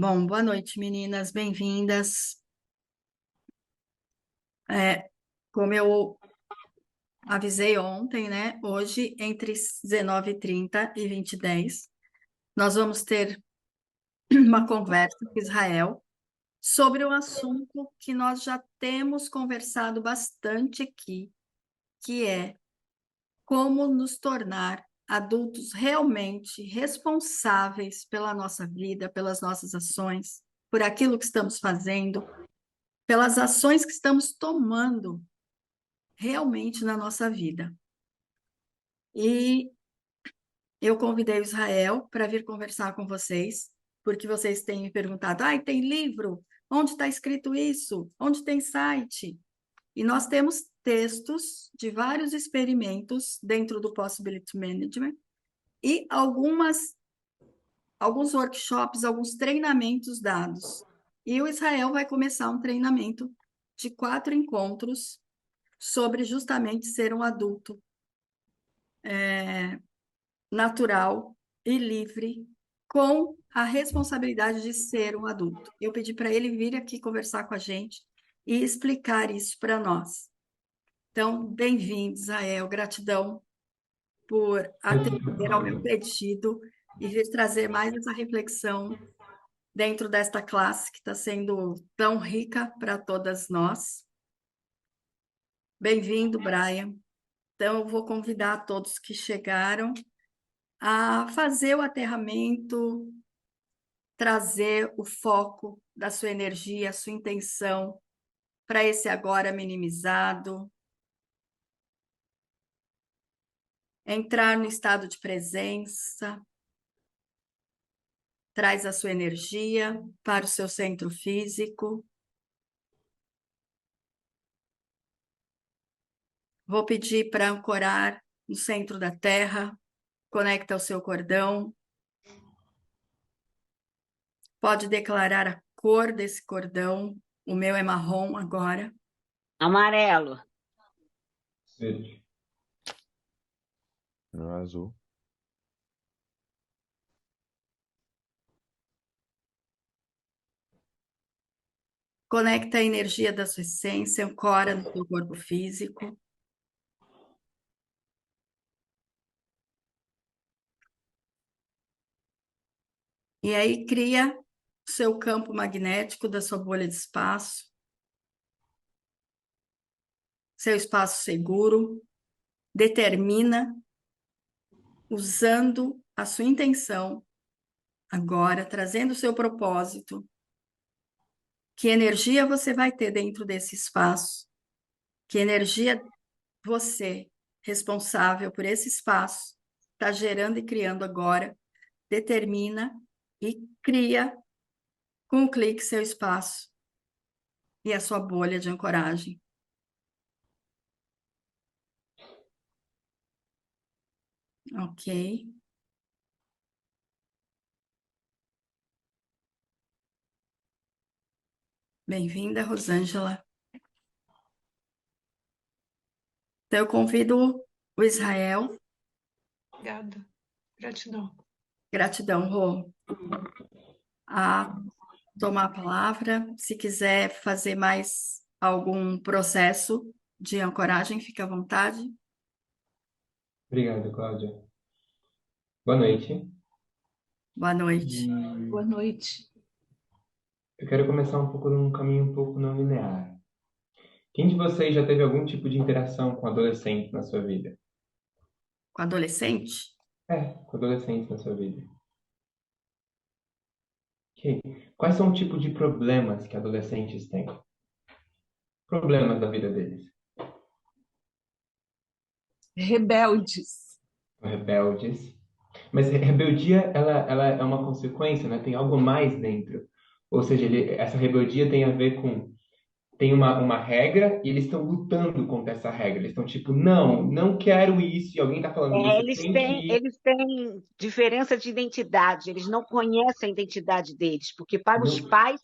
Bom, boa noite, meninas, bem-vindas. Como eu avisei ontem, né? Hoje, entre 19h30 e 20h10, nós vamos ter uma conversa com Israel sobre um assunto que nós já temos conversado bastante aqui, que é como nos tornar adultos realmente responsáveis pela nossa vida, pelas nossas ações, por aquilo que estamos fazendo, pelas ações que estamos tomando realmente na nossa vida. E eu convidei o Israel para vir conversar com vocês, porque vocês têm me perguntado: tem livro? Onde está escrito isso? Onde tem site? E nós temos textos de vários experimentos dentro do Possibility Management e alguns workshops, alguns treinamentos dados. E o Israel vai começar um treinamento de 4 encontros sobre justamente ser um adulto natural e livre, com a responsabilidade de ser um adulto. Eu pedi para ele vir aqui conversar com a gente e explicar isso para nós. Então, bem-vindo, Israel. Gratidão por atender ao meu pedido e vir trazer mais essa reflexão dentro desta classe que está sendo tão rica para todas nós. Bem-vindo, Brian. Então, eu vou convidar todos que chegaram a fazer o aterramento, trazer o foco da sua energia, a sua intenção para esse agora minimizado, entrar no estado de presença, traz a sua energia para o seu centro físico. Vou pedir para ancorar no centro da Terra, conecta o seu cordão. Pode declarar a cor desse cordão. O meu é marrom agora. Amarelo. Verde. No azul. Conecta a energia da sua essência, ancora no seu corpo físico. E aí cria o seu campo magnético da sua bolha de espaço, seu espaço seguro, determina, usando a sua intenção, agora, trazendo o seu propósito, que energia você vai ter dentro desse espaço, que energia você, responsável por esse espaço, está gerando e criando agora, determina e cria com um clique seu espaço e a sua bolha de ancoragem. Ok. Bem-vinda, Rosângela. Então, eu convido o Israel. Obrigada. Gratidão. Gratidão, Rô, a tomar a palavra. Se quiser fazer mais algum processo de ancoragem, fique à vontade. Obrigado, Cláudia. Boa noite. Boa noite. Boa noite. Eu quero começar um pouco num caminho um pouco não linear. Quem de vocês já teve algum tipo de interação com adolescente na sua vida? Com adolescente? Com adolescente na sua vida. Ok. Quais são o tipo de problemas que adolescentes têm? Problemas da vida deles. Rebeldes. Rebeldes. Mas rebeldia, ela é uma consequência, né? Tem algo mais dentro. Ou seja, essa rebeldia tem a ver com tem uma regra e eles estão lutando contra essa regra. Eles estão tipo, não, não quero isso. E alguém está falando, você Eles tem que têm, ir. eles têm diferença de identidade, eles não conhecem a identidade deles, porque para os Não, pais,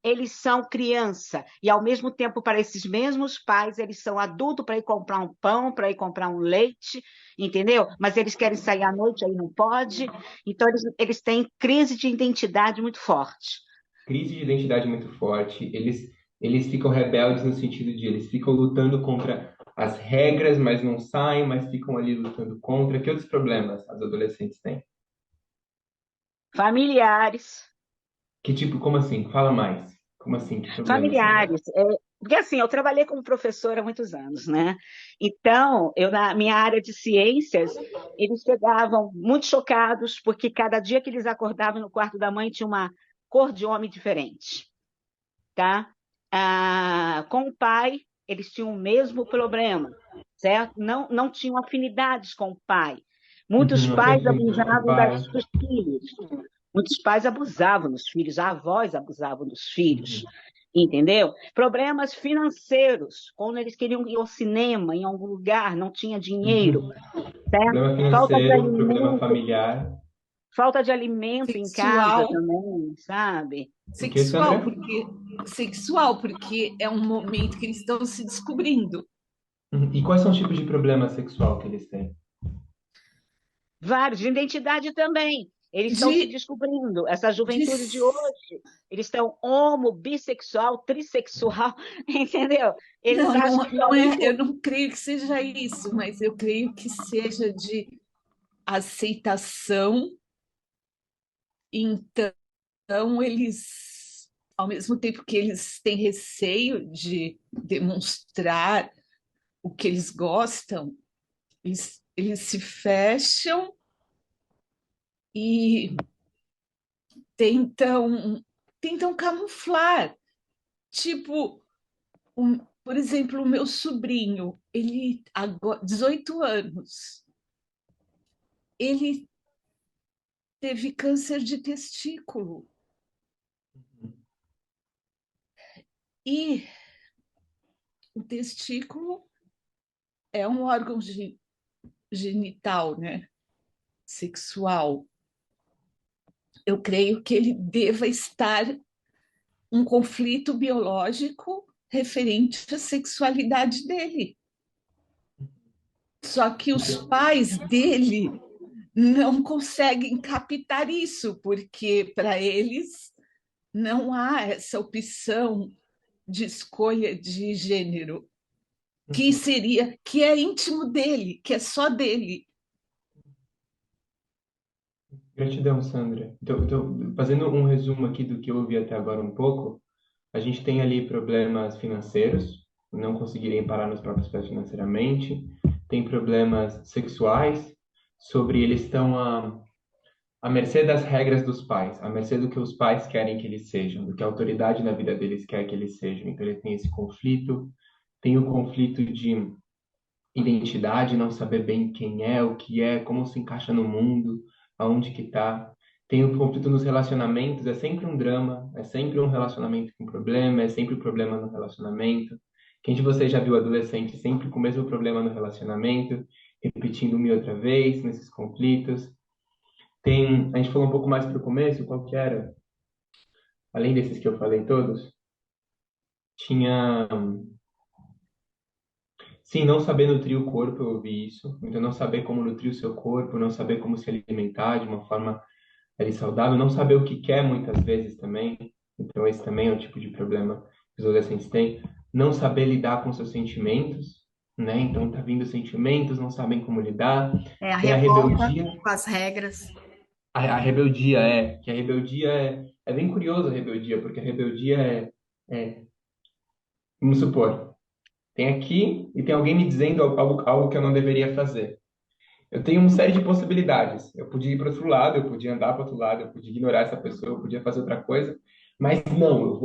eles são criança, e ao mesmo tempo, para esses mesmos pais, eles são adultos para ir comprar um pão, para ir comprar um leite, entendeu? Mas eles querem sair à noite, aí não pode. Então, eles têm crise de identidade muito forte. crise de identidade muito forte, eles ficam rebeldes no sentido de eles ficam lutando contra as regras, mas não saem, mas ficam ali lutando contra. Que outros problemas as adolescentes têm? Familiares, Que tipo, como assim? Fala mais. Como assim? Que problemas, Sandra? familiares. Porque assim, eu trabalhei como professora há muitos anos, né? Então, eu na minha área de ciências, eles chegavam muito chocados, porque cada dia que eles acordavam no quarto da mãe tinha uma cor de homem diferente, tá? Com o pai, eles tinham o mesmo problema, certo? Não tinham afinidades com o pai. Muitos Uhum, pais aprendendo com o abusavam pai. dos filhos. Muitos pais abusavam dos filhos, avós abusavam dos filhos, Uhum. entendeu? Problemas financeiros, quando eles queriam ir ao cinema, em algum lugar, não tinha dinheiro, Uhum. certo? Problema Falta de financeiro, problema alimento, familiar. falta de alimento em casa Sexual, também, sabe? O que, sexual, Sandra? porque é um momento que eles estão se descobrindo. Uhum. E quais são os tipos de problema sexual que eles têm? Vários, de identidade também. Eles estão se De, descobrindo. Essa de, juventude de hoje, eles estão homo, bissexual, trissexual, entendeu? Eles acham que não é, eu isso. não creio que seja isso, mas eu creio que seja de aceitação. Então, eles, ao mesmo tempo que eles têm receio de demonstrar o que eles gostam, eles se fecham e tentam, tentam camuflar. Tipo, por exemplo, o meu sobrinho, ele agora 18 anos, ele teve câncer de testículo e o testículo é um órgão genital, né, sexual. Eu creio que ele deva estar um conflito biológico referente à sexualidade dele. Só que os pais dele não conseguem captar isso, porque para eles não há essa opção de escolha de gênero, que é íntimo dele, que é só dele. Gratidão, Sandra. Então, fazendo um resumo aqui do que eu ouvi até agora um pouco, a gente tem ali problemas financeiros, não conseguirem parar nos próprios pés financeiramente, tem problemas sexuais, sobre eles estão à mercê das regras dos pais, à mercê do que os pais querem que eles sejam, do que a autoridade na vida deles quer que eles sejam. Então, ele tem esse conflito, tem o conflito de identidade, não saber bem quem é, o que é, como se encaixa no mundo, aonde que tá. Tem o conflito nos relacionamentos, é sempre um drama, é sempre um relacionamento com problema, é sempre problema no relacionamento. Quem de vocês já viu adolescente sempre com o mesmo problema no relacionamento, repetindo uma e outra vez nesses conflitos? Tem, a gente falou um pouco mais para o começo, qual que era? Além desses que eu falei todos, tinha, sim, não saber nutrir o corpo, eu ouvi isso. Então, não saber como nutrir o seu corpo, não saber como se alimentar de uma forma ali saudável, não saber o que quer muitas vezes também. Então, esse também é um tipo de problema que os adolescentes têm. Não saber lidar com seus sentimentos, né? Então, tá vindo sentimentos, não sabem como lidar. É a Tem a revolta rebeldia. com as regras. A rebeldia que a rebeldia é bem curioso a rebeldia, porque a rebeldia vamos supor, tem aqui e tem alguém me dizendo algo que eu não deveria fazer. Eu tenho uma série de possibilidades. Eu podia ir para outro lado, eu podia andar para outro lado, eu podia ignorar essa pessoa, eu podia fazer outra coisa, mas não, eu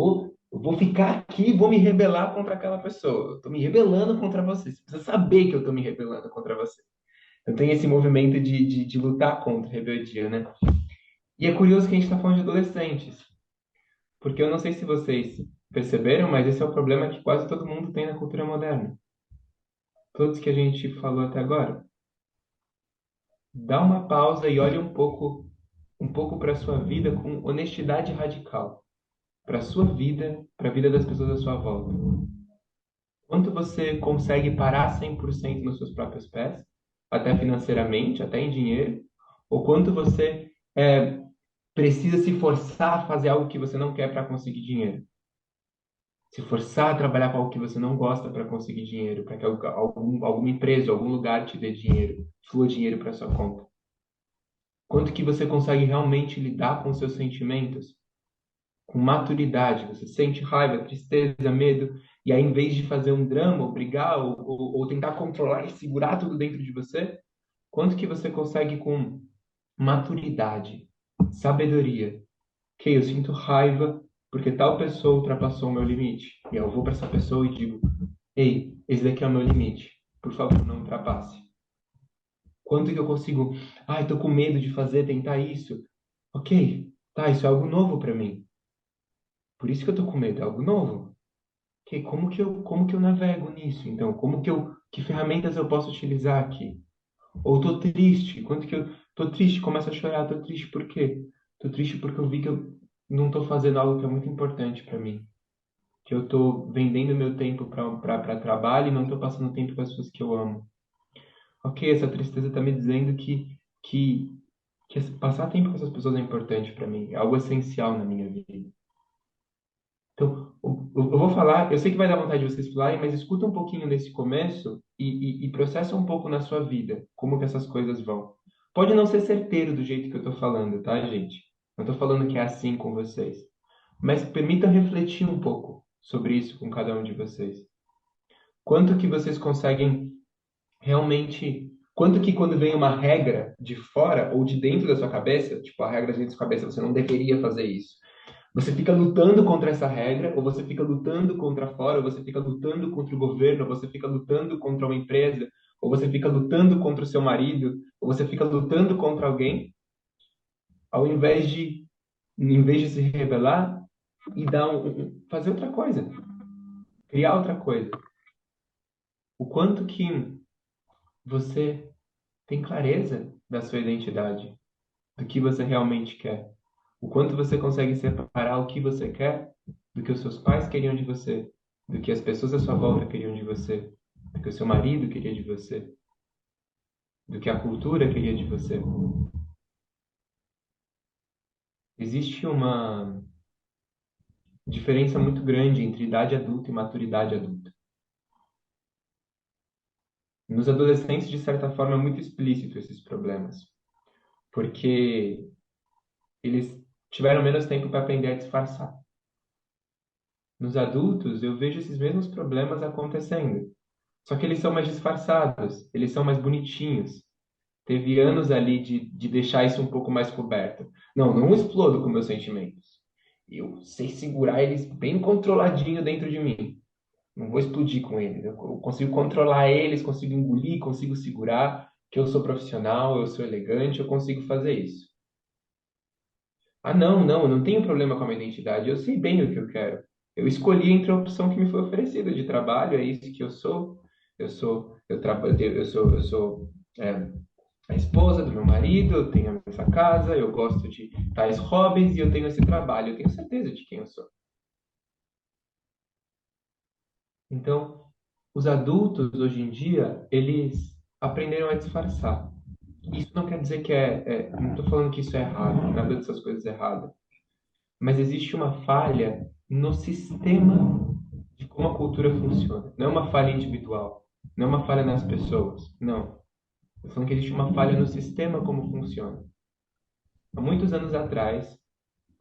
vou ficar aqui e vou me rebelar contra aquela pessoa. Eu estou me rebelando contra você. Você precisa saber que eu estou me rebelando contra você. Eu tenho esse movimento de lutar contra a rebeldia, né? E é curioso que a gente está falando de adolescentes, porque eu não sei se vocês perceberam, mas esse é o problema que quase todo mundo tem na cultura moderna. Todos que a gente falou até agora. Dá uma pausa e olhe um pouco para a sua vida com honestidade radical, para a sua vida, para a vida das pessoas à sua volta. Quanto você consegue parar 100% nos seus próprios pés, até financeiramente, até em dinheiro, ou quanto você precisa se forçar a fazer algo que você não quer para conseguir dinheiro. Se forçar a trabalhar com algo que você não gosta para conseguir dinheiro, para que alguma empresa, algum lugar te dê dinheiro, flua dinheiro para sua conta. Quanto que você consegue realmente lidar com seus sentimentos? Com maturidade. Você sente raiva, tristeza, medo, e aí, em vez de fazer um drama, ou brigar, ou tentar controlar e segurar tudo dentro de você, quanto que você consegue com maturidade, sabedoria? Ok, eu sinto raiva porque tal pessoa ultrapassou o meu limite. E eu vou para essa pessoa e digo: ei, esse daqui é o meu limite. Por favor, não ultrapasse. Quanto que eu consigo? Ai, tô com medo de fazer, tentar isso. Ok, tá, isso é algo novo para mim. Por isso que eu tô com medo, é algo novo. Ok, como que eu navego nisso? Então, que ferramentas eu posso utilizar aqui? Ou tô triste, quanto que eu tô triste, começo a chorar, tô triste por quê? Tô triste porque eu vi que eu não tô fazendo algo que é muito importante para mim. Que eu tô vendendo meu tempo para trabalho e não tô passando tempo com as pessoas que eu amo. Ok, essa tristeza tá me dizendo que, passar tempo com essas pessoas é importante para mim, é algo essencial na minha vida. Então, eu vou falar, eu sei que vai dar vontade de vocês falarem, mas escuta um pouquinho nesse começo e processa um pouco na sua vida, como que essas coisas vão. Pode não ser certeiro do jeito que eu estou falando, tá, gente? Não estou falando que é assim com vocês. Mas permita refletir um pouco sobre isso com cada um de vocês. Quanto que vocês conseguem realmente... Quanto que quando vem uma regra de fora ou de dentro da sua cabeça, tipo, a regra de dentro da sua cabeça, você não deveria fazer isso. Você fica lutando contra essa regra, ou você fica lutando contra fora, ou você fica lutando contra o governo, ou você fica lutando contra uma empresa, ou você fica lutando contra o seu marido, ou você fica lutando contra alguém, ao invés de se rebelar e dar fazer outra coisa, criar outra coisa. O quanto que você tem clareza da sua identidade, do que você realmente quer. O quanto você consegue separar o que você quer do que os seus pais queriam de você, do que as pessoas à sua volta queriam de você, do que o seu marido queria de você, do que a cultura queria de você. Existe uma diferença muito grande entre idade adulta e maturidade adulta. Nos adolescentes, de certa forma, é muito explícito esses problemas, porque eles tiveram menos tempo para aprender a disfarçar. Nos adultos, eu vejo esses mesmos problemas acontecendo. Só que eles são mais disfarçados, eles são mais bonitinhos. Teve anos ali de deixar isso um pouco mais coberto. Não, não explodo com meus sentimentos. Eu sei segurar eles bem controladinho dentro de mim. Não vou explodir com eles. Eu consigo controlar eles, consigo engolir, consigo segurar, que eu sou profissional, eu sou elegante, eu consigo fazer isso. Ah, não, não, eu não tenho problema com a minha identidade. Eu sei bem o que eu quero. Eu escolhi entre a opção que me foi oferecida de trabalho, é isso que eu sou. Eu trabalho, eu sou é, a esposa do meu marido, eu tenho essa casa, eu gosto de tais hobbies e eu tenho esse trabalho. Eu tenho certeza de quem eu sou. Então, os adultos hoje em dia, eles aprenderam a disfarçar. Isso não quer dizer que não estou falando que isso é errado, nada dessas coisas é errado. Mas existe uma falha no sistema de como a cultura funciona. Não é uma falha individual, não é uma falha nas pessoas, não. Eu falando que existe uma falha no sistema como funciona. Há muitos anos atrás,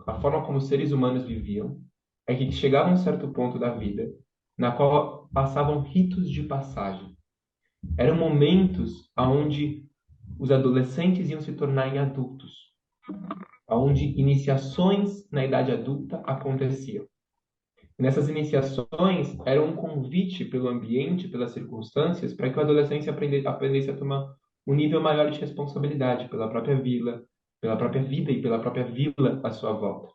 a forma como os seres humanos viviam é que chegavam a um certo ponto da vida na qual passavam ritos de passagem. Eram momentos onde os adolescentes iam se tornar em adultos, onde iniciações na idade adulta aconteciam. Nessas iniciações, era um convite pelo ambiente, pelas circunstâncias, para que o adolescente aprendesse a tomar um nível maior de responsabilidade pela própria vila, pela própria vida e pela própria vila à sua volta.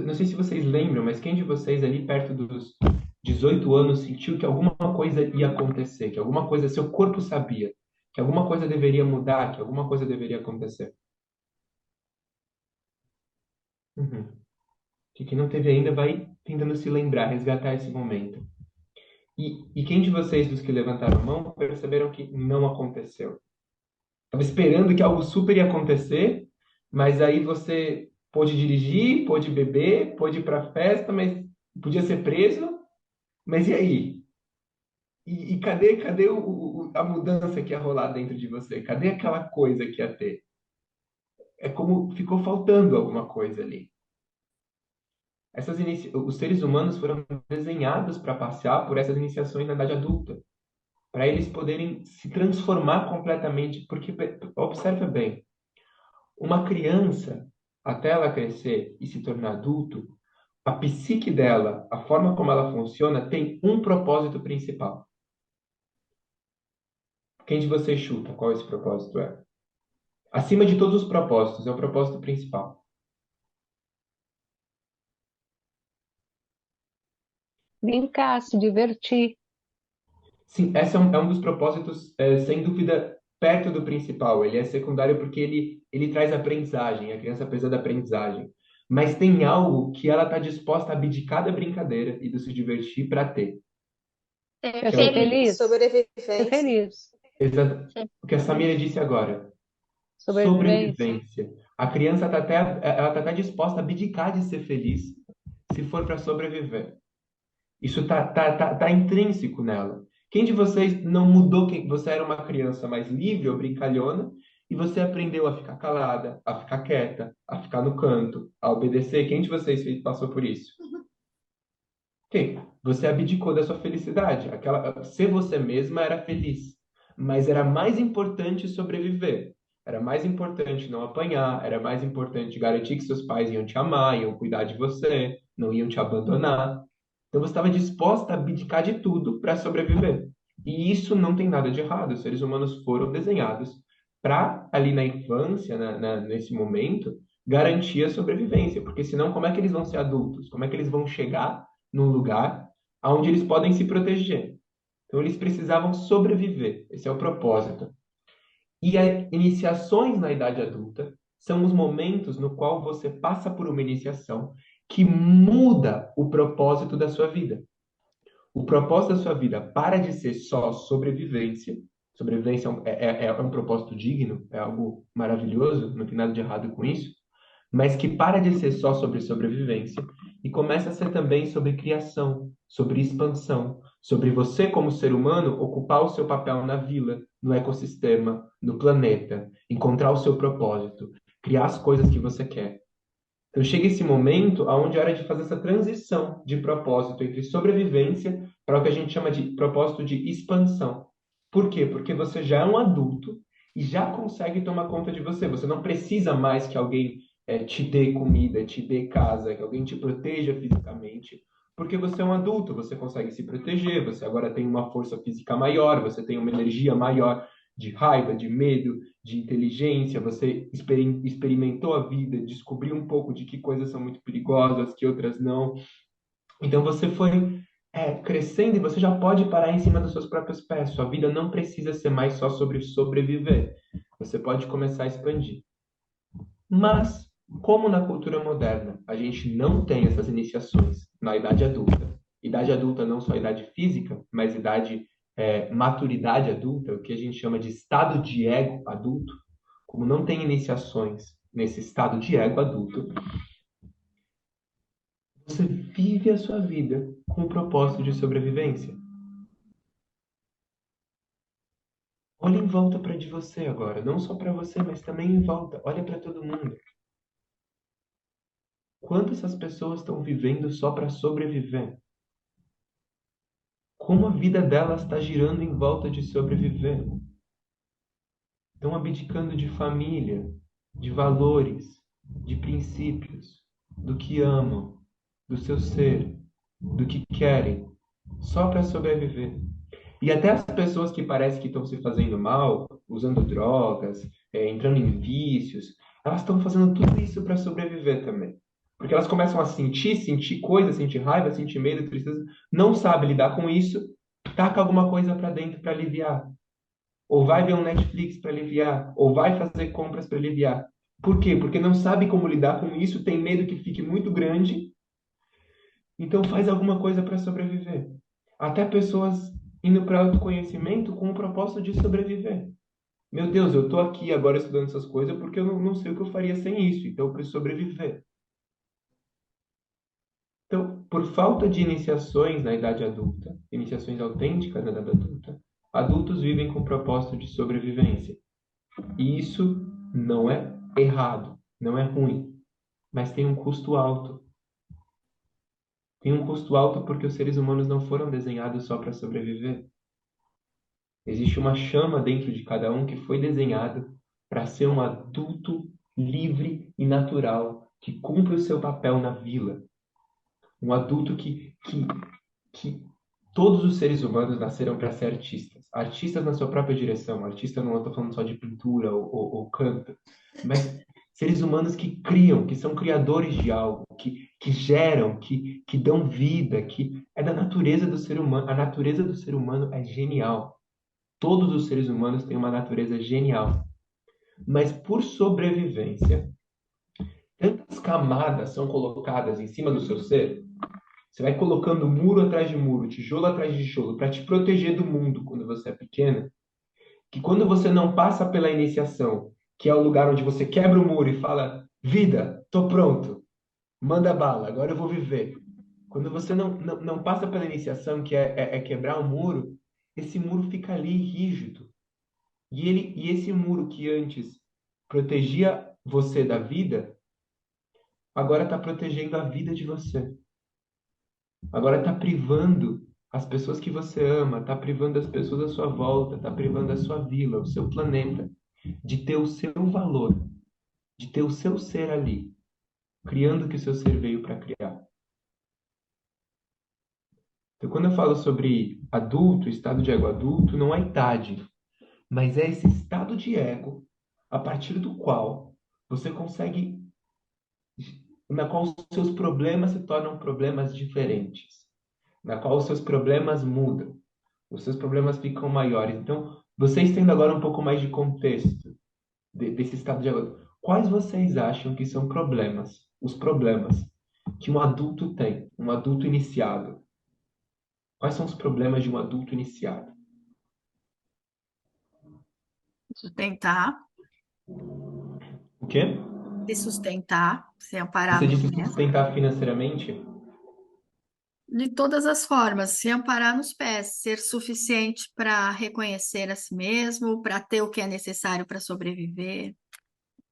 Não sei se vocês lembram, mas quem de vocês ali perto dos 18 anos sentiu que alguma coisa ia acontecer, que alguma coisa, seu corpo sabia, que alguma coisa deveria mudar, que alguma coisa deveria acontecer? Uhum. Que quem não teve ainda vai tentando se lembrar, resgatar esse momento. E quem de vocês, dos que levantaram a mão, perceberam que não aconteceu? Estava esperando que algo super ia acontecer, Mas aí você pôde dirigir, pôde beber, pôde ir para festa, mas podia ser preso. Mas e aí? E cadê a mudança que ia rolar dentro de você? Cadê aquela coisa que ia ter? É como ficou faltando alguma coisa ali. Os seres humanos foram desenhados para passear por essas iniciações na idade adulta, para eles poderem se transformar completamente, porque observa bem, uma criança, até ela crescer e se tornar adulto, a psique dela, a forma como ela funciona, tem um propósito principal. Quem de vocês chuta qual esse propósito é? Acima de todos os propósitos, é o propósito principal. Brincar, se divertir. Sim, esse é um dos propósitos, sem dúvida, perto do principal. Ele é secundário porque ele traz aprendizagem, a criança precisa da aprendizagem. Mas tem algo que ela está disposta a abdicar da brincadeira e do se divertir para ter. Quer Que é o ser quê? feliz? Ser Sobrevivência. feliz. O que a Samira disse agora. Sobrevivência. Sobrevivência. A criança ela tá até disposta a abdicar de ser feliz se for para sobreviver. Isso tá intrínseco nela. Quem de vocês não mudou? Você era uma criança mais livre ou brincalhona e você aprendeu a ficar calada, a ficar quieta, a ficar no canto, a obedecer? Quem de vocês passou por isso? Quem? Você abdicou da sua felicidade. Ser você mesma era feliz, mas era mais importante sobreviver. Era mais importante não apanhar, era mais importante garantir que seus pais iam te amar, iam cuidar de você, não iam te abandonar. Então você estava disposta a abdicar de tudo para sobreviver. E isso não tem nada de errado. Os seres humanos foram desenhados para, ali na infância, nesse momento, garantir a sobrevivência. Porque senão, como é que eles vão ser adultos? Como é que eles vão chegar num lugar onde eles podem se proteger? Então eles precisavam sobreviver. Esse é o propósito. E as iniciações na idade adulta são os momentos no qual você passa por uma iniciação que muda o propósito da sua vida. O propósito da sua vida para de ser só sobrevivência. Sobrevivência é um propósito digno, é algo maravilhoso, não tem nada de errado com isso, mas que para de ser só sobre sobrevivência e começa a ser também sobre criação, sobre expansão, sobre você como ser humano ocupar o seu papel na vila, no ecossistema, no planeta, encontrar o seu propósito, criar as coisas que você quer. Então chega esse momento onde é hora de fazer essa transição de propósito entre sobrevivência para o que a gente chama de propósito de expansão. Por quê? Porque você já é um adulto e já consegue tomar conta de você. Você não precisa mais que alguém te dê comida, te dê casa, que alguém te proteja fisicamente, porque você é um adulto, você consegue se proteger, você agora tem uma força física maior, você tem uma energia maior de raiva, de medo, de inteligência, você experimentou a vida, descobriu um pouco de que coisas são muito perigosas, que outras não. Então você foi crescendo e você já pode parar em cima dos seus próprios pés. Sua vida não precisa ser mais só sobre sobreviver. Você pode começar a expandir. Mas, como na cultura moderna a gente não tem essas iniciações na idade adulta não só idade física, mas idade maturidade adulta, o que a gente chama de estado de ego adulto, como não tem iniciações nesse estado de ego adulto, você vive a sua vida com o propósito de sobrevivência. Olha em volta para de você agora, não só para você, mas também em volta. Olha para todo mundo. Quanto essas pessoas estão vivendo só para sobreviver? Como a vida delas está girando em volta de sobreviver? Estão abdicando de família, de valores, de princípios, do que amam, do seu ser, do que querem, só para sobreviver. E até as pessoas que parecem que estão se fazendo mal, usando drogas, entrando em vícios, elas estão fazendo tudo isso para sobreviver também. Porque elas começam a sentir coisas, sentir raiva, sentir medo, tristeza, não sabe lidar com isso, taca alguma coisa para dentro para aliviar. Ou vai ver um Netflix para aliviar, ou vai fazer compras para aliviar. Por quê? Porque não sabe como lidar com isso, tem medo que fique muito grande, então faz alguma coisa para sobreviver. Até pessoas indo para autoconhecimento com o propósito de sobreviver. Meu Deus, eu tô aqui agora estudando essas coisas porque eu não sei o que eu faria sem isso, então eu preciso sobreviver. Então, por falta de iniciações na idade adulta, iniciações autênticas na idade adulta, adultos vivem com o propósito de sobrevivência. E isso não é errado, não é ruim, mas tem um custo alto. Tem um custo alto porque os seres humanos não foram desenhados só para sobreviver. Existe uma chama dentro de cada um que foi desenhado para ser um adulto livre e natural, que cumpre o seu papel na vila. Um adulto que todos os seres humanos nasceram para ser artistas. Artistas na sua própria direção. Artista não estou falando só de pintura ou canto, mas seres humanos que criam, que são criadores de algo, que geram, que dão vida, que é da natureza do ser humano. A natureza do ser humano é genial. Todos os seres humanos têm uma natureza genial. Mas por sobrevivência, tantas camadas são colocadas em cima do seu ser. Você vai colocando muro atrás de muro, tijolo atrás de tijolo, para te proteger do mundo quando você é pequeno, que quando você não passa pela iniciação, que é o lugar onde você quebra o muro e fala: vida, tô pronto, manda bala, agora eu vou viver. Quando você não passa pela iniciação, que é quebrar o muro, esse muro fica ali rígido. E esse muro que antes protegia você da vida, agora está protegendo a vida de você. Agora está privando as pessoas que você ama, está privando as pessoas à sua volta, está privando a sua vila, o seu planeta, de ter o seu valor, de ter o seu ser ali, criando o que o seu ser veio para criar. Então, quando eu falo sobre adulto, estado de ego adulto, não é idade, mas é esse estado de ego a partir do qual você consegue, na qual os seus problemas se tornam problemas diferentes, na qual os seus problemas mudam, os seus problemas ficam maiores. Então, vocês tendo agora um pouco mais de contexto desse estado de agora, quais vocês acham que são problemas, os problemas que um adulto tem, um adulto iniciado? Quais são os problemas de um adulto iniciado? Sustentar, O quê? se sustentar, se amparar Você nos disse pés. sustentar financeiramente? De todas as formas, se amparar nos pés, ser suficiente para reconhecer a si mesmo, para ter o que é necessário para sobreviver.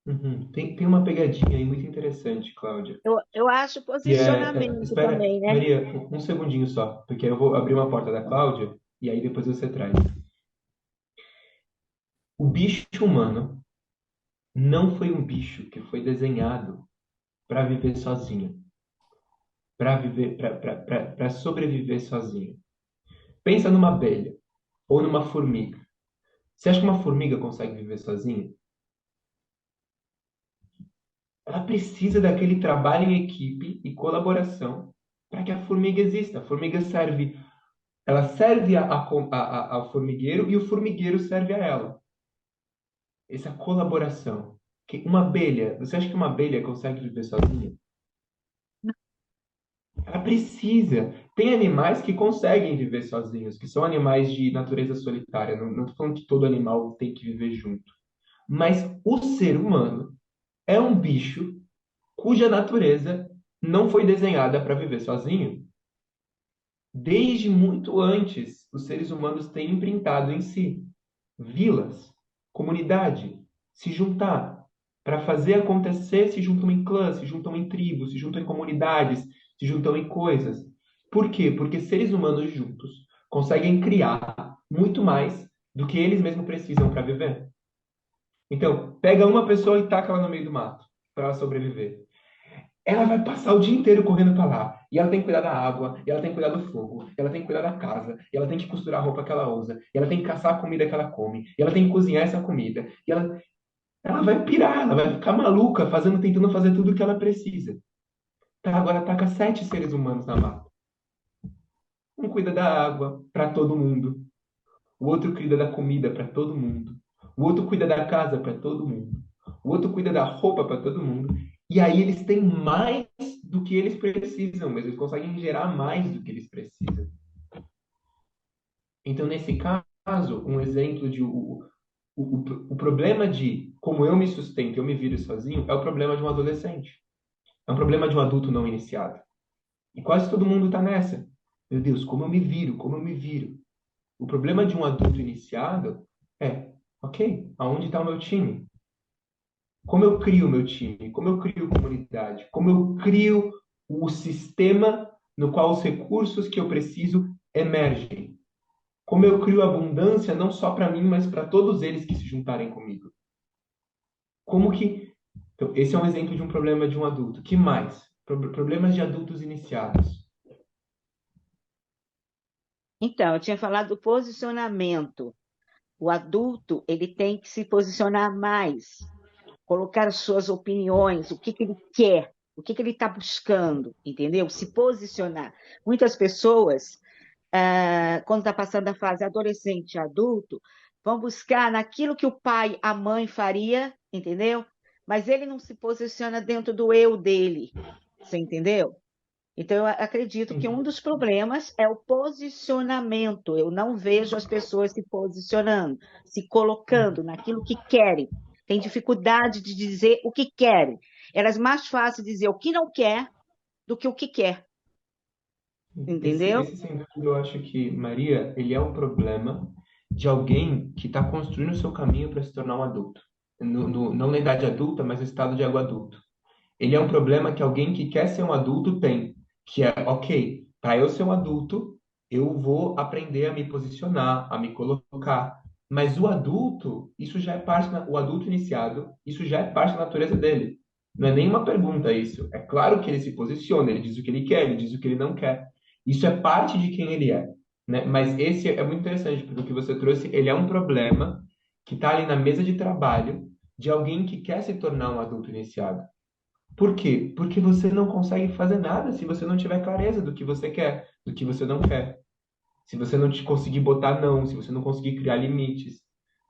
Uhum. Tem uma pegadinha aí muito interessante, Cláudia. Eu acho Que posicionamento espera, também, né? Maria, um segundinho só, porque eu vou abrir uma porta da Cláudia e aí depois você traz. O bicho humano não foi um bicho que foi desenhado para viver sozinho, para viver, para sobreviver sozinho. Pensa numa abelha ou numa formiga. Você acha que uma formiga consegue viver sozinha? Ela precisa daquele trabalho em equipe e colaboração para que a formiga exista. A formiga serve, ela serve ao formigueiro e o formigueiro serve a ela. Essa colaboração. Uma abelha, você acha que uma abelha consegue viver sozinha? Ela precisa. Tem animais que conseguem viver sozinhos, que são animais de natureza solitária. Não estou falando que todo animal tem que viver junto. Mas o ser humano é um bicho cuja natureza não foi desenhada para viver sozinho. Desde muito antes, os seres humanos têm imprintado em si vilas, comunidade, se juntar. Para fazer acontecer, se juntam em clãs, se juntam em tribos, se juntam em comunidades, se juntam em coisas. Por quê? Porque seres humanos juntos conseguem criar muito mais do que eles mesmos precisam para viver. Então, pega uma pessoa e taca ela no meio do mato para ela sobreviver. Ela vai passar o dia inteiro correndo para lá. E ela tem que cuidar da água, e ela tem que cuidar do fogo, e ela tem que cuidar da casa, e ela tem que costurar a roupa que ela usa, e ela tem que caçar a comida que ela come, e ela tem que cozinhar essa comida. Ela vai pirar, ela vai ficar maluca, tentando fazer tudo o que ela precisa. Tá, agora taca 7 seres humanos na mata. Um cuida da água para todo mundo. O outro cuida da comida para todo mundo. O outro cuida da casa para todo mundo. O outro cuida da roupa para todo mundo. E aí eles têm mais do que eles precisam, mas eles conseguem gerar mais do que eles precisam. Então, nesse caso, um exemplo o problema de como eu me sustento, eu me viro sozinho, é o problema de um adolescente. É um problema de um adulto não iniciado. E quase todo mundo está nessa. Meu Deus, como eu me viro, como eu me viro. O problema de um adulto iniciado é, ok, aonde está o meu time? Como eu crio o meu time? Como eu crio comunidade? Como eu crio o sistema no qual os recursos que eu preciso emergem? Como eu crio abundância não só para mim, mas para todos eles que se juntarem comigo? Como que... Então, esse é um exemplo de um problema de um adulto. Que mais? Problemas de adultos iniciados. Então, eu tinha falado do posicionamento. O adulto, ele tem que se posicionar mais, colocar as suas opiniões, o que que ele quer, o que que ele está buscando, entendeu? Se posicionar. Muitas pessoas, quando está passando a fase adolescente e adulto, vão buscar naquilo que o pai, a mãe faria, entendeu? Mas ele não se posiciona dentro do eu dele, você entendeu? Então, eu acredito que um dos problemas é o posicionamento. Eu não vejo as pessoas se posicionando, se colocando naquilo que querem. Tem dificuldade de dizer o que querem. Elas mais fácil dizer o que não quer do que o que quer, entendeu? Esse sem dúvida, eu acho que, Maria, ele é um problema de alguém que está construindo o seu caminho para se tornar um adulto. Não na idade adulta, mas no estado de ego adulto. Ele é um problema que alguém que quer ser um adulto tem, que é, ok, para eu ser um adulto, eu vou aprender a me posicionar, a me colocar. Mas o adulto, isso já é parte, o adulto iniciado, isso já é parte da natureza dele. Não é nenhuma pergunta isso. É claro que ele se posiciona, ele diz o que ele quer, ele diz o que ele não quer. Isso é parte de quem ele é, né? Mas esse é muito interessante, porque o que você trouxe, ele é um problema que está ali na mesa de trabalho de alguém que quer se tornar um adulto iniciado. Por quê? Porque você não consegue fazer nada se você não tiver clareza do que você quer, do que você não quer. Se você não te conseguir botar não, se você não conseguir criar limites,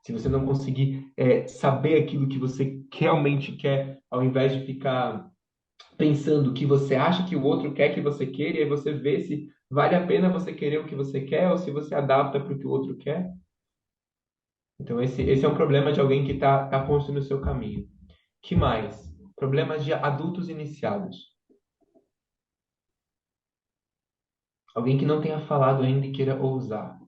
se você não conseguir saber aquilo que você realmente quer, ao invés de ficar pensando o que você acha que o outro quer que você queira, e aí você vê se vale a pena você querer o que você quer ou se você adapta para o que o outro quer. Então, esse é um problema de alguém que tá construindo o seu caminho. Que mais? Problemas de adultos iniciados. Alguém que não tenha falado ainda e queira ousar.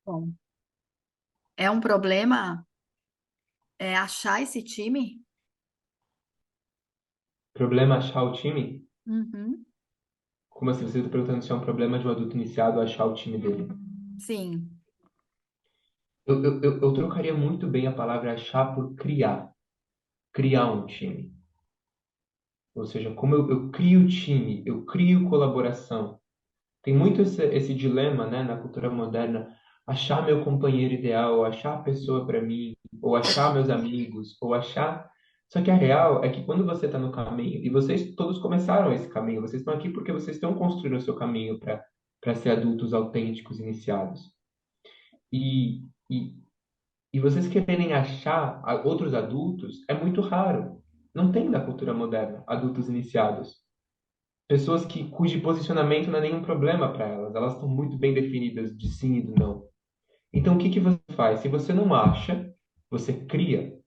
Bom, É um problema achar esse time? Problema achar o time? Uhum. Como assim? Você está perguntando se é um problema de um adulto iniciado achar o time dele? Sim. Eu trocaria muito bem a palavra achar por criar. Criar um time. Ou seja, como eu crio time, eu crio colaboração. Tem muito esse dilema, né, na cultura moderna, achar meu companheiro ideal, achar a pessoa para mim, ou achar meus amigos, ou achar. Só que a real é que quando você está no caminho, e vocês todos começaram esse caminho, vocês estão aqui porque vocês estão construindo o seu caminho para ser adultos autênticos iniciados. E, e, e vocês quererem achar outros adultos é muito raro. Não tem na cultura moderna adultos iniciados. Pessoas cujo posicionamento não é nenhum problema para elas. Elas estão muito bem definidas de sim e do não. Então, o que que você faz? Se você não acha, você cria.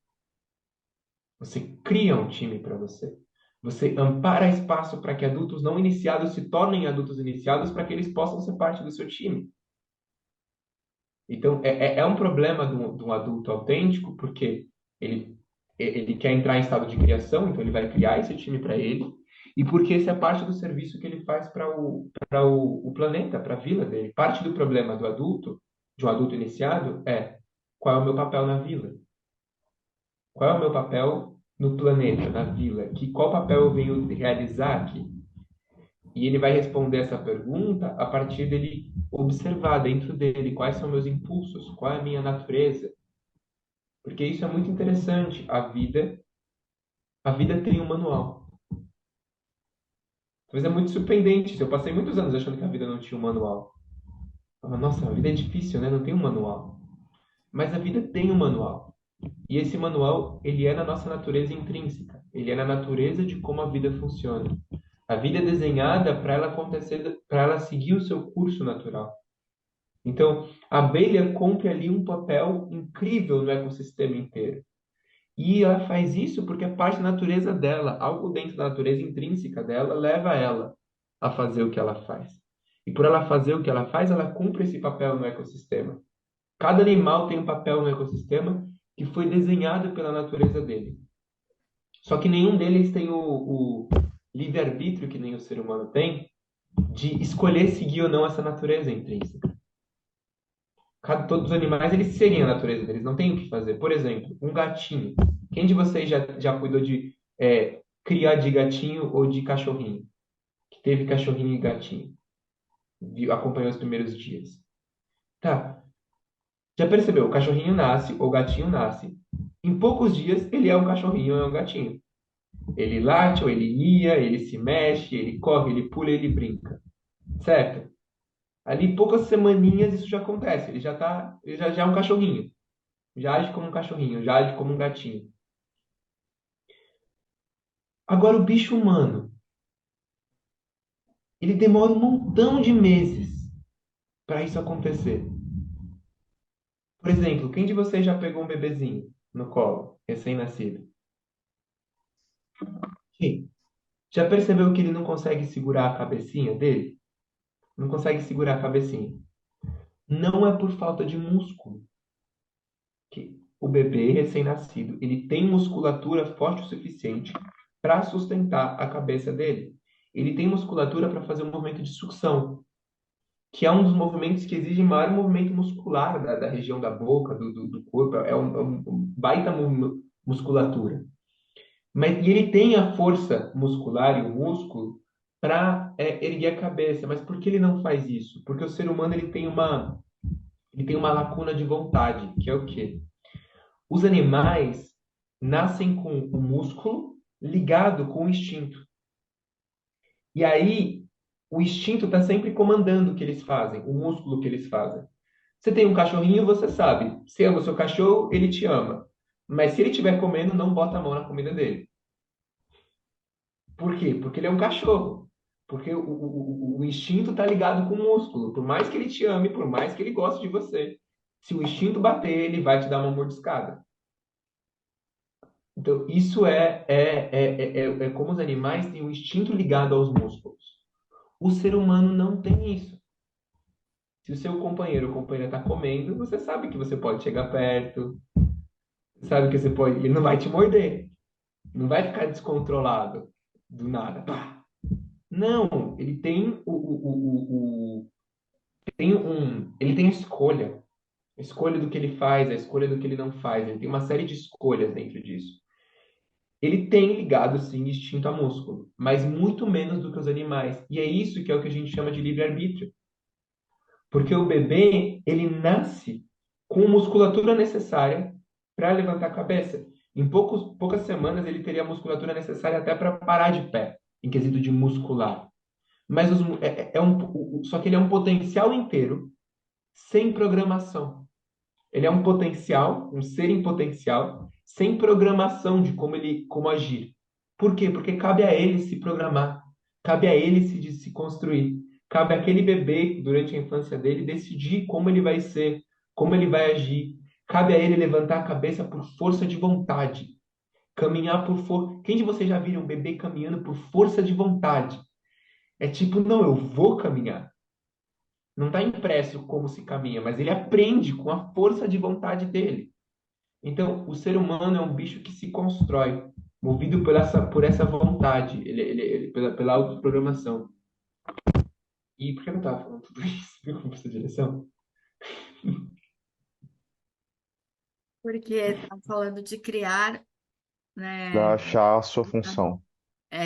Você cria um time para você. Você ampara espaço para que adultos não iniciados se tornem adultos iniciados para que eles possam ser parte do seu time. Então, é um problema de um adulto autêntico, porque ele, ele quer entrar em estado de criação, então ele vai criar esse time para ele, e porque esse é parte do serviço que ele faz para o planeta, para a vila dele. Parte do problema do adulto, de um adulto iniciado, é qual é o meu papel na vila? Qual é o meu papel no planeta, na vila? Qual papel eu venho realizar aqui? E ele vai responder essa pergunta a partir dele observar dentro dele quais são meus impulsos, qual é a minha natureza. Porque isso é muito interessante. A vida tem um manual. Talvez é muito surpreendente. Eu passei muitos anos achando que a vida não tinha um manual. Eu falava, nossa, a vida é difícil, né? Não tem um manual. Mas a vida tem um manual. E esse manual, ele é na nossa natureza intrínseca. Ele é na natureza de como a vida funciona. A vida é desenhada para ela acontecer, para ela seguir o seu curso natural. Então, a abelha cumpre ali um papel incrível no ecossistema inteiro. E ela faz isso porque é parte da natureza dela. Algo dentro da natureza intrínseca dela leva ela a fazer o que ela faz. E por ela fazer o que ela faz, ela cumpre esse papel no ecossistema. Cada animal tem um papel no ecossistema que foi desenhado pela natureza dele. Só que nenhum deles tem o livre-arbítrio que nem o ser humano tem de escolher seguir ou não essa natureza intrínseca. Todos os animais, eles seguem a natureza deles, não tem o que fazer. Por exemplo, um gatinho. Quem de vocês já cuidou de criar de gatinho ou de cachorrinho? Que teve cachorrinho e gatinho? Acompanhou os primeiros dias. Tá. Já percebeu? O cachorrinho nasce, ou o gatinho nasce. Em poucos dias, ele é um cachorrinho ou é um gatinho. Ele late ou ele mia, ele se mexe, ele corre, ele pula, ele brinca. Certo? Ali, poucas semaninhas, isso já acontece. Ele já é um cachorrinho. Já age como um cachorrinho, já age como um gatinho. Agora, o bicho humano, ele demora um montão de meses para isso acontecer. Por exemplo, quem de vocês já pegou um bebezinho no colo, recém-nascido? Quem? Já percebeu que ele não consegue segurar a cabecinha dele? Não consegue segurar a cabecinha. Não é por falta de músculo. Que o bebê recém-nascido, ele tem musculatura forte o suficiente para sustentar a cabeça dele. Ele tem musculatura para fazer um movimento de sucção, que é um dos movimentos que exige maior movimento muscular da região da boca, do corpo, é um baita musculatura. E ele tem a força muscular e o músculo para erguer a cabeça. Mas por que ele não faz isso? Porque o ser humano ele tem uma lacuna de vontade, que é o quê? Os animais nascem com o músculo ligado com o instinto. E aí, o instinto está sempre comandando o que eles fazem, o músculo que eles fazem. Você tem um cachorrinho, você sabe. Você ama o seu cachorro, ele te ama. Mas se ele estiver comendo, não bota a mão na comida dele. Por quê? Porque ele é um cachorro. Porque o instinto está ligado com o músculo. Por mais que ele te ame, por mais que ele goste de você, se o instinto bater, ele vai te dar uma mordiscada. Então, isso é como os animais têm o instinto ligado aos músculos. O ser humano não tem isso. Se o seu companheiro ou companheira está comendo, você sabe que você pode chegar perto, sabe que você pode. Ele não vai te morder, não vai ficar descontrolado do nada. Pá. Não, ele tem ele tem a escolha do que ele faz, a escolha do que ele não faz. Ele tem uma série de escolhas dentro disso. Ele tem ligado, sim, instinto a músculo, mas muito menos do que os animais. E é isso que é o que a gente chama de livre-arbítrio. Porque o bebê, ele nasce com a musculatura necessária para levantar a cabeça. Em poucas semanas, ele teria a musculatura necessária até para parar de pé, em quesito de muscular. Mas só que ele é um potencial inteiro, sem programação. Ele é um potencial, um ser em potencial, sem programação de como agir. Por quê? Porque cabe a ele se programar, cabe a ele se construir, cabe àquele bebê, durante a infância dele, decidir como ele vai ser, como ele vai agir. Cabe a ele levantar a cabeça por força de vontade, caminhar por força. Quem de vocês já viram um bebê caminhando por força de vontade? É tipo, não, eu vou caminhar. Não está impresso como se caminha, mas ele aprende com a força de vontade dele. Então, o ser humano é um bicho que se constrói, movido por essa vontade, pela autoprogramação. E por que eu estava falando tudo isso? Viu essa direção? Porque está falando de criar, Para né? achar a sua função.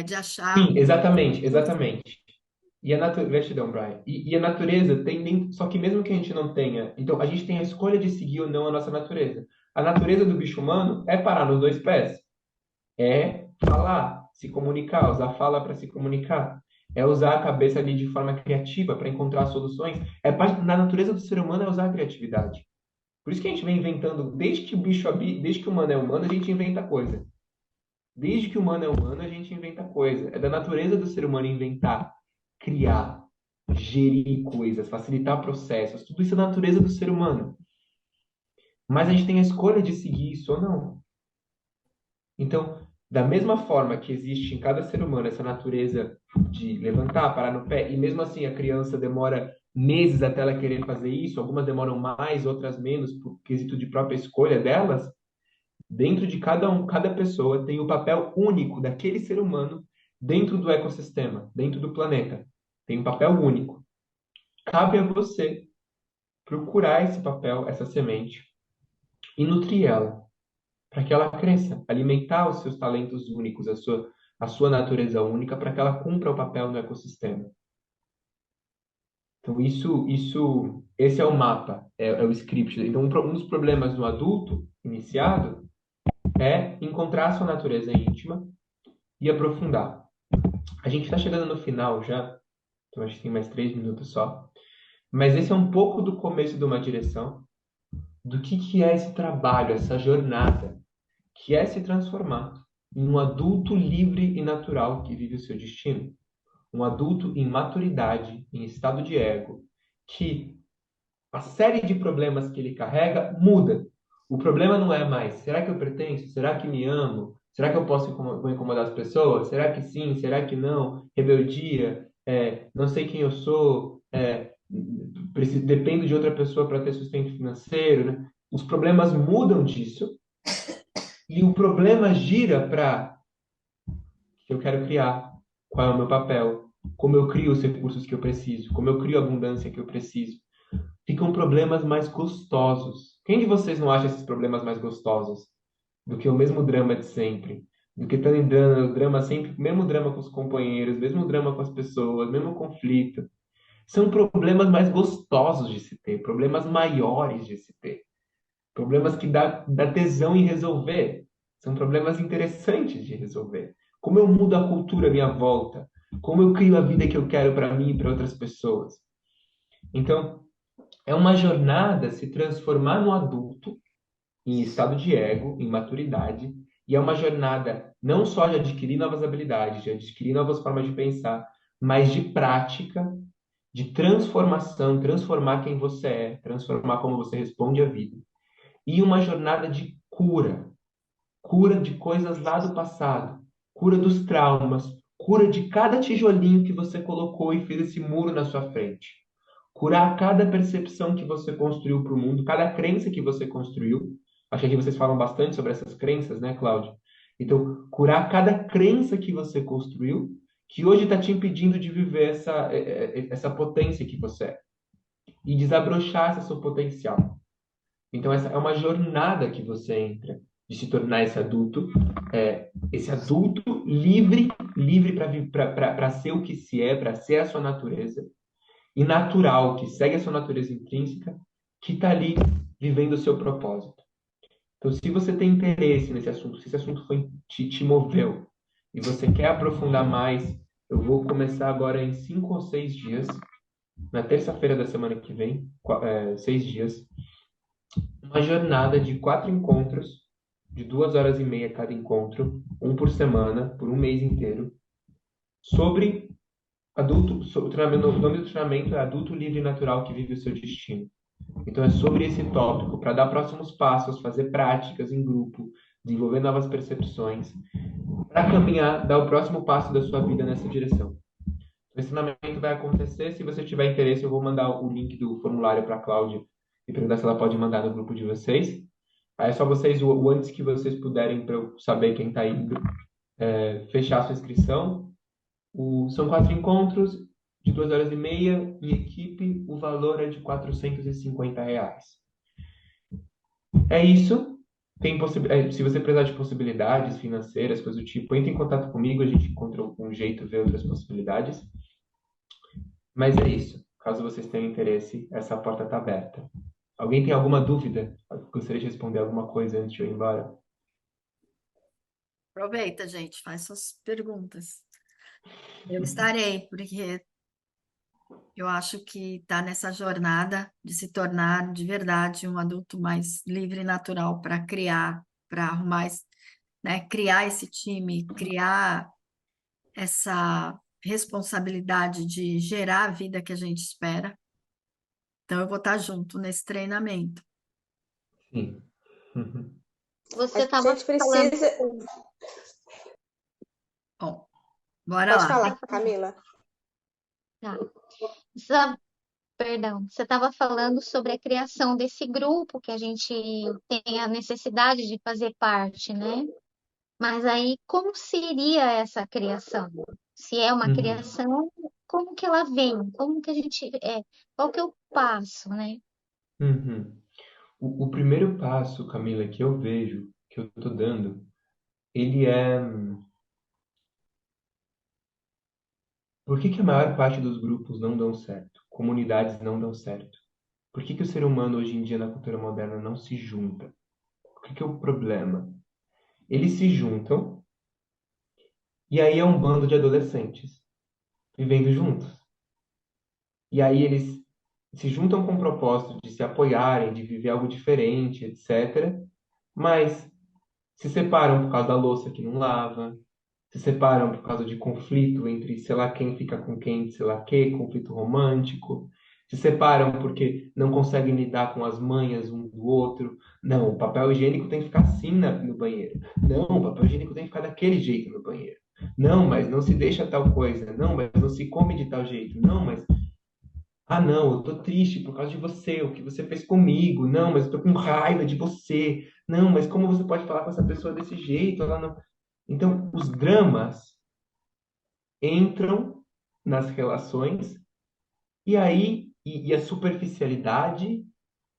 De achar. Sim, exatamente, exatamente. E a natureza, gratidão, Brian. E a natureza tem, só que mesmo que a gente não tenha, então a gente tem a escolha de seguir ou não a nossa natureza. A natureza do bicho humano é parar nos dois pés, é falar, se comunicar, usar a fala para se comunicar. É usar a cabeça ali de forma criativa para encontrar soluções. É parte da natureza do ser humano é usar a criatividade. Por isso que a gente vem inventando, desde que o desde que o humano é humano, a gente inventa coisa. Desde que o humano é humano, a gente inventa coisa. É da natureza do ser humano inventar, criar, gerir coisas, facilitar processos. Tudo isso é da natureza do ser humano. Mas a gente tem a escolha de seguir isso ou não. Então, da mesma forma que existe em cada ser humano essa natureza de levantar, parar no pé, e mesmo assim a criança demora meses até ela querer fazer isso, algumas demoram mais, outras menos, por quesito de própria escolha delas, dentro de cada pessoa tem o papel único daquele ser humano dentro do ecossistema, dentro do planeta. Tem um papel único. Cabe a você procurar esse papel, essa semente, e nutrir ela para que ela cresça, alimentar os seus talentos únicos, a sua natureza única, para que ela cumpra o papel no ecossistema. Então, esse é o mapa, é o script. Então, um dos problemas do adulto iniciado é encontrar a sua natureza íntima e aprofundar. A gente está chegando no final já, então acho que tem mais 3 minutos só. Mas esse é um pouco do começo de uma direção do que é esse trabalho, essa jornada, que é se transformar em um adulto livre e natural que vive o seu destino. Um adulto em maturidade, em estado de ego, que a série de problemas que ele carrega muda. O problema não é mais, será que eu pertenço? Será que me amo? Será que eu vou incomodar as pessoas? Será que sim? Será que não? Rebeldia, não sei quem eu sou, dependo de outra pessoa para ter sustento financeiro, né? Os problemas mudam disso e o problema gira para que eu quero criar, qual é o meu papel, como eu crio os recursos que eu preciso, como eu crio a abundância que eu preciso. Ficam problemas mais gostosos. Quem de vocês não acha esses problemas mais gostosos do que o mesmo drama de sempre? Do que estar em drama sempre, mesmo drama com os companheiros, mesmo drama com as pessoas, mesmo conflito. São problemas mais gostosos de se ter, problemas maiores de se ter. Problemas que dá tesão em resolver. São problemas interessantes de resolver. Como eu mudo a cultura à minha volta? Como eu crio a vida que eu quero para mim e para outras pessoas? Então, é uma jornada se transformar no adulto em estado de ego, em maturidade, e é uma jornada não só de adquirir novas habilidades, de adquirir novas formas de pensar, mas de prática, de transformação, transformar quem você é, transformar como você responde à vida. E uma jornada de cura, cura de coisas lá do passado, cura dos traumas, cura de cada tijolinho que você colocou e fez esse muro na sua frente. Curar cada percepção que você construiu para o mundo, cada crença que você construiu. Acho que aqui vocês falam bastante sobre essas crenças, né, Cláudio? Então, curar cada crença que você construiu, que hoje está te impedindo de viver essa potência que você é. E desabrochar esse seu potencial. Então, essa é uma jornada que você entra de se tornar esse adulto livre para ser o que se é, para ser a sua natureza, e natural, que segue a sua natureza intrínseca, que está ali vivendo o seu propósito. Então, se você tem interesse nesse assunto, se esse assunto te moveu e você quer aprofundar mais, eu vou começar agora em 5 ou 6 dias, na terça-feira da semana que vem, 6 dias, uma jornada de 4 encontros, de 2 horas e meia cada encontro, um por semana, por um mês inteiro, sobre o nome do treinamento é Adulto Livre e Natural que Vive o Seu Destino. Então é sobre esse tópico, para dar próximos passos, fazer práticas em grupo, desenvolver novas percepções, para caminhar, dar o próximo passo da sua vida nessa direção. O ensinamento vai acontecer, se você tiver interesse, eu vou mandar o link do formulário para a Cláudia e perguntar se ela pode mandar no grupo de vocês. Aí é só vocês, o antes que vocês puderem, para eu saber quem está indo, fechar a sua inscrição. São 4 encontros de 2 horas e meia em equipe, o valor é de R$ 450. É isso. Se você precisar de possibilidades financeiras, coisas do tipo, entre em contato comigo, a gente encontra um jeito de ver outras possibilidades. Mas é isso. Caso vocês tenham interesse, essa porta está aberta. Alguém tem alguma dúvida? Gostaria de responder alguma coisa antes de eu ir embora? Aproveita, gente, faz suas perguntas. Eu estarei, porque eu acho que está nessa jornada de se tornar de verdade um adulto mais livre e natural para criar, para arrumar, né, criar esse time, criar essa responsabilidade de gerar a vida que a gente espera. Então, eu vou estar junto nesse treinamento. Sim. Uhum. Você A estava gente falando. precisa. Bom, bora Pode lá. falar, Camila. Tá. Perdão, você estava falando sobre a criação desse grupo que a gente tem a necessidade de fazer parte, né? Mas aí, como seria essa criação? Se é uma Uhum. criação, como que ela vem? Como que a gente qual que é o passo, né? Uhum. O primeiro passo, Camila, que eu vejo, que eu estou dando, ele é... Por que que a maior parte dos grupos não dão certo? Comunidades não dão certo? Por que que o ser humano hoje em dia na cultura moderna não se junta? O que que é o problema? Eles se juntam e aí é um bando de adolescentes vivendo juntos. E aí eles se juntam com o propósito de se apoiarem, de viver algo diferente, etc. Mas se separam por causa da louça que não lava, se separam por causa de conflito entre sei lá quem fica com quem, sei lá que, conflito romântico. Se separam porque não conseguem lidar com as manhas um do outro. Não, o papel higiênico tem que ficar assim no banheiro. Não, o papel higiênico tem que ficar daquele jeito no banheiro. Não, mas não se deixa tal coisa. Não, mas não se come de tal jeito. Não, mas ah, não, eu tô triste por causa de você, o que você fez comigo. Não, mas eu tô com raiva de você. Não, mas como você pode falar com essa pessoa desse jeito? Ela não... Então, os dramas entram nas relações e aí e a superficialidade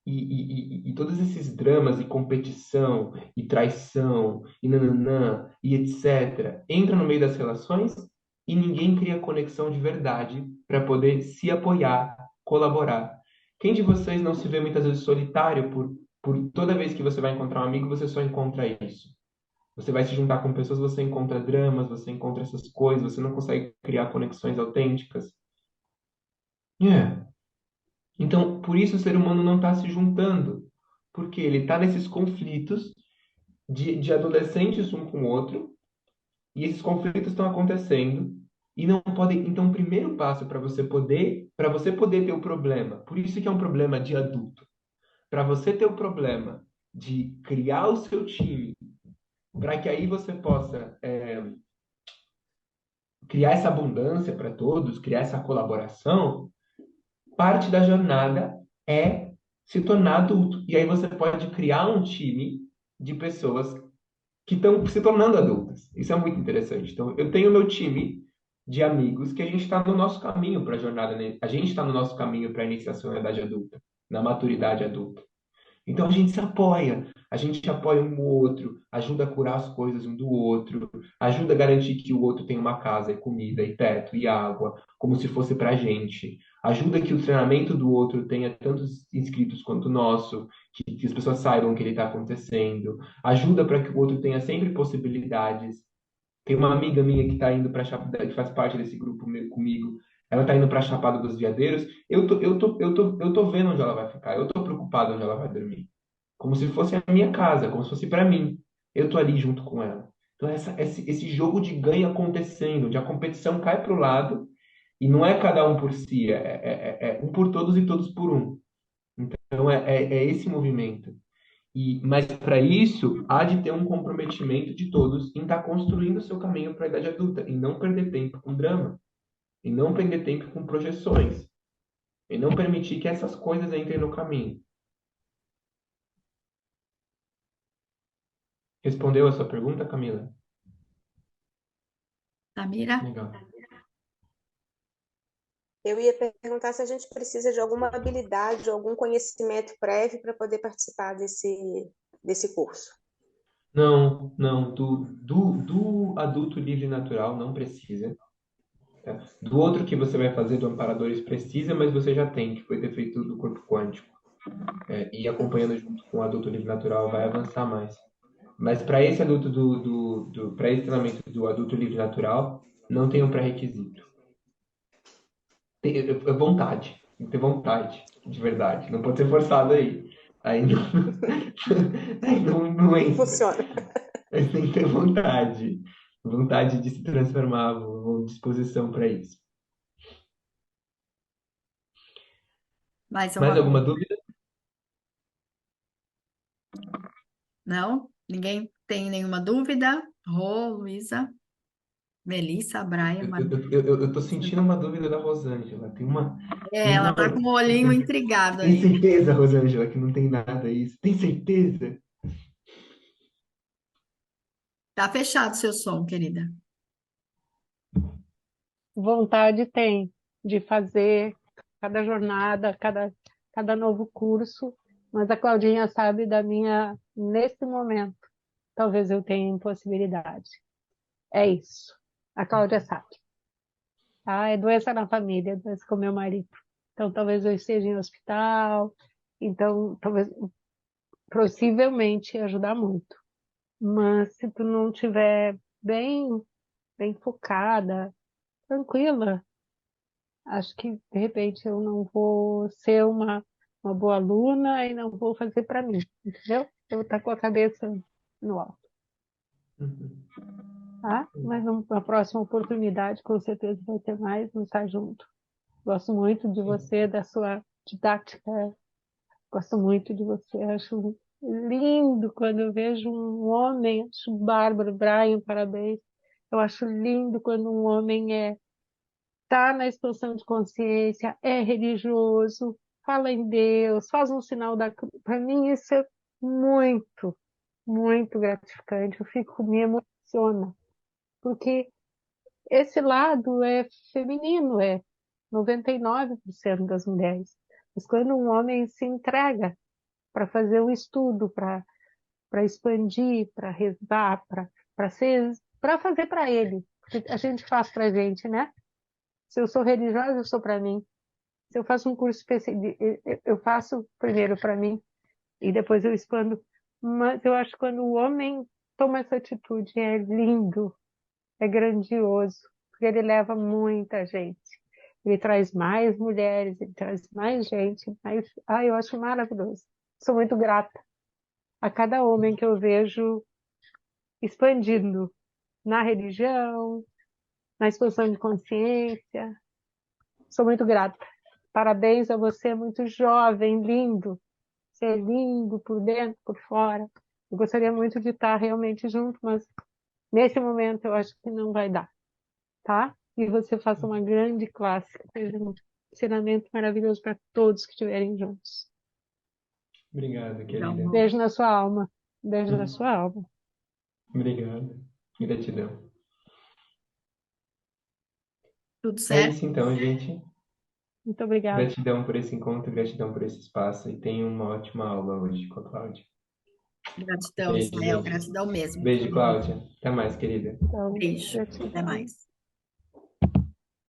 e todos esses dramas e competição e traição e nananã e etc. entram no meio das relações e ninguém cria conexão de verdade para poder se apoiar, colaborar. Quem de vocês não se vê muitas vezes solitário por toda vez que você vai encontrar um amigo, você só encontra isso? Você vai se juntar com pessoas, você encontra dramas, você encontra essas coisas, você não consegue criar conexões autênticas. É. Então, por isso o ser humano não está se juntando, porque ele está nesses conflitos de adolescentes um com o outro, e esses conflitos estão acontecendo e não podem. Então, o primeiro passo para você poder ter o problema, por isso que é um problema de adulto, para você ter o problema de criar o seu time, para que aí você possa criar essa abundância para todos, criar essa colaboração, parte da jornada é se tornar adulto. E aí você pode criar um time de pessoas que estão se tornando adultas. Isso é muito interessante. Então, eu tenho meu time de amigos que a gente está no nosso caminho para a jornada, né? A gente está no nosso caminho para a iniciação na idade adulta, na maturidade adulta. Então a gente se apoia, a gente apoia um o outro, ajuda a curar as coisas um do outro, ajuda a garantir que o outro tem uma casa e comida e teto e água, como se fosse para a gente, ajuda que o treinamento do outro tenha tantos inscritos quanto o nosso, que as pessoas saibam o que ele está acontecendo, ajuda para que o outro tenha sempre possibilidades. Tem uma amiga minha que está indo para que faz parte desse grupo comigo. Ela está indo para Chapada dos Veadeiros. Eu tô vendo onde ela vai ficar. Eu tô preocupado onde ela vai dormir. Como se fosse a minha casa, como se fosse para mim. Eu tô ali junto com ela. Então esse jogo de ganho acontecendo, onde a competição cai para o lado e não é cada um por si, é um por todos e todos por um. Então é esse movimento. Mas para isso, há de ter um comprometimento de todos em estar construindo o seu caminho para a idade adulta, e não perder tempo com drama, e não perder tempo com projeções, e não permitir que essas coisas entrem no caminho. Respondeu a sua pergunta, Camila? Tamira? Legal. Eu ia perguntar se a gente precisa de alguma habilidade, algum conhecimento prévio para poder participar desse curso. Não, não, do adulto livre natural não precisa. Tá? Do outro que você vai fazer, do amparadores, precisa, mas você já tem, que foi ter feito do corpo quântico. E acompanhando junto com o adulto livre natural vai avançar mais. Mas para esse adulto para esse treinamento do adulto livre natural, não tem um pré-requisito. É vontade, tem que ter vontade, de verdade. Não pode ser forçado aí. Aí não, aí não entra. Funciona. Mas tem que ter vontade. Vontade de se transformar, disposição para isso. Mais Mais uma? alguma dúvida? Não? Ninguém tem nenhuma dúvida? Rô, Luísa, Melissa, Braia, Eu tô sentindo uma dúvida da Rosângela. Tem ela uma. tá com o olhinho intrigado Tem aí. certeza, Rosângela, que não tem nada isso? Tem certeza? Tá fechado o seu som, querida. Vontade tem de fazer cada jornada, cada novo curso, mas a Claudinha sabe da minha, nesse momento, talvez eu tenha impossibilidade. É isso. A Cláudia sabe. Tá? É doença na família, é doença com meu marido. Então talvez eu esteja em hospital, então talvez, possivelmente ajudar muito. Mas se tu não tiver bem focada, tranquila, acho que de repente eu não vou ser uma boa aluna e não vou fazer para mim, entendeu? Eu vou estar com a cabeça no alto, Uhum. tá? Mas uma próxima oportunidade, com certeza vai ter mais, vamos estar junto. Gosto muito de Sim. você, da sua didática, gosto muito de você, acho lindo quando eu vejo um homem, acho bárbaro, Brian, parabéns. Eu acho lindo quando um homem tá na expansão de consciência, é religioso, fala em Deus, faz um sinal da cruz. Para mim isso é muito, muito gratificante. Eu fico, me emociona, porque esse lado é feminino, é 99% das mulheres. Mas quando um homem se entrega para fazer um estudo, para expandir, para rezar, para fazer para ele, porque a gente faz para a gente, né? Se eu sou religiosa, eu sou para mim. Se eu faço um curso específico, eu faço primeiro para mim e depois eu expando. Mas eu acho que quando o homem toma essa atitude, é lindo, é grandioso, porque ele leva muita gente. Ele traz mais mulheres, ele traz mais gente, mais... eu acho maravilhoso. Sou muito grata a cada homem que eu vejo expandindo na religião, na expansão de consciência. Sou muito grata. Parabéns a você, muito jovem, lindo. Você é lindo por dentro, por fora. Eu gostaria muito de estar realmente junto, mas nesse momento eu acho que não vai dar, tá? E você faça uma grande classe, que seja um ensinamento maravilhoso para todos que estiverem juntos. Obrigado, Então, querida. Beijo na sua alma. Beijo na sua alma. Obrigado. Gratidão. tudo É certo? isso então, gente. Muito obrigada. Gratidão por esse encontro, gratidão por esse espaço e tenha uma ótima aula hoje com a Cláudia. Gratidão, Beijo, Israel. gente. Gratidão mesmo, Beijo, querido. Cláudia. Até mais, querida. Então, Beijo. Até gratidão. mais.